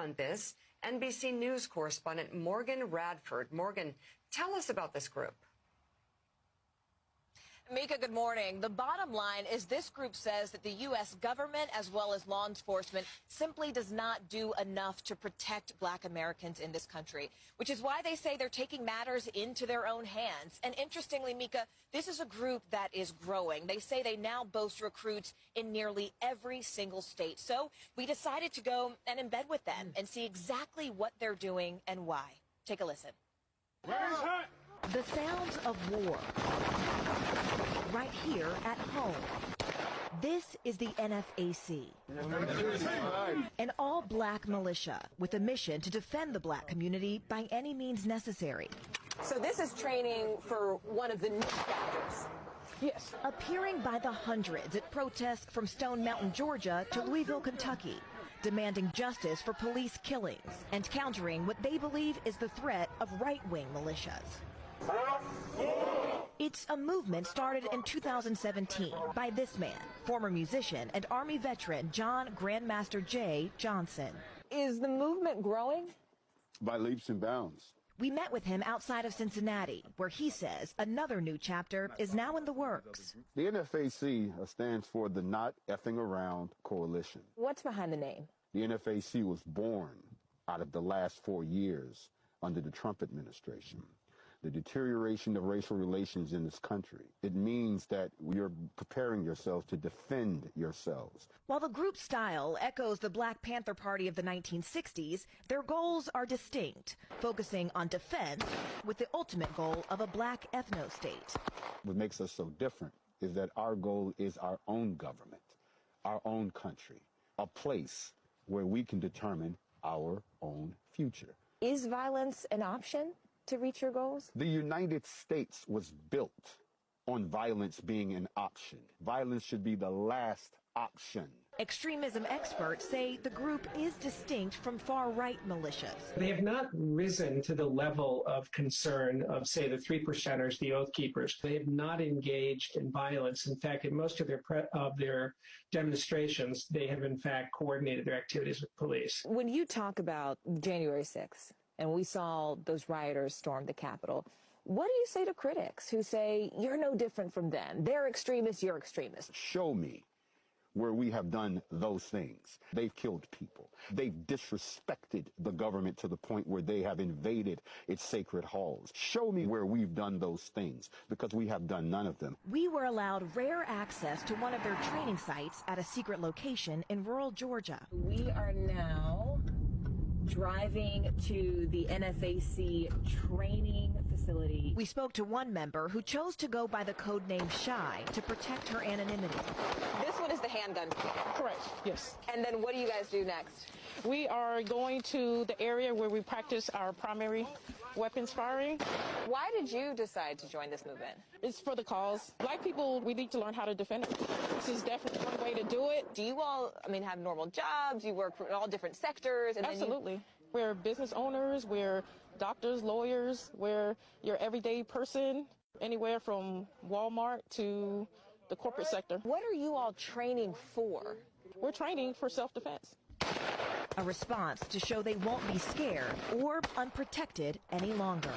On this, NBC News correspondent Morgan Radford. Morgan, tell us about this group. Mika, good morning. The bottom line is this group says that the U.S. government, as well as law enforcement, simply does not do enough to protect Black Americans in this country, which is why they say they're taking matters into their own hands. And interestingly, Mika, this is a group that is growing. They say they now boast recruits in nearly every single state. So we decided to go and embed with them and see exactly what they're doing and why. Take a listen. The sounds of war. Right here at home. This is the NFAC, an all-Black militia with a mission to defend the Black community by any means necessary. So this is training for one of the new chapters. Yes. Appearing by the hundreds at protests from Stone Mountain, Georgia to Louisville, Kentucky, demanding justice for police killings and countering what they believe is the threat of right-wing militias. It's a movement started in 2017 by this man, former musician and Army veteran John Grandmaster J. Johnson. Is the movement growing? By leaps and bounds. We met with him outside of Cincinnati, where he says another new chapter is now in the works. The NFAC stands for the Not Effing Around Coalition. What's behind the name? The NFAC was born out of the last 4 years under the Trump administration. The deterioration of racial relations in this country. It means that you're preparing yourselves to defend yourselves. While the group's style echoes the Black Panther Party of the 1960s, their goals are distinct, focusing on defense with the ultimate goal of a Black ethno-state. What makes us so different is that our goal is our own government, our own country, a place where we can determine our own future. Is violence an option to reach your goals? The United States was built on violence being an option. Violence should be the last option. Extremism experts say the group is distinct from far-right militias. They have not risen to the level of concern of, say, the 3%ers, the Oath Keepers. They have not engaged in violence. In fact, in most of their demonstrations, they have, in fact, coordinated their activities with police. When you talk about January 6th, and we saw those rioters storm the Capitol, what do you say to critics who say you're no different from them? They're extremists, you're extremists. Show me where we have done those things. They've killed people. They've disrespected the government to the point where they have invaded its sacred halls. Show me where we've done those things, because we have done none of them. We were allowed rare access to one of their training sites at a secret location in rural Georgia. We are now driving to the NFAC training facility. We spoke to one member who chose to go by the code name Shy to protect her anonymity. This one is the handgun. Correct, yes. And then what do you guys do next? We are going to the area where we practice our primary weapons firing. Why did you decide to join this movement? It's for the cause. Black people, we need to learn how to defend it. This is definitely one way to do it. Do you all, have normal jobs? You work in all different sectors? And Absolutely. We're business owners, we're doctors, lawyers, we're your everyday person, anywhere from Walmart to the corporate sector. What are you all training for? We're training for self-defense. A response to show they won't be scared or unprotected any longer.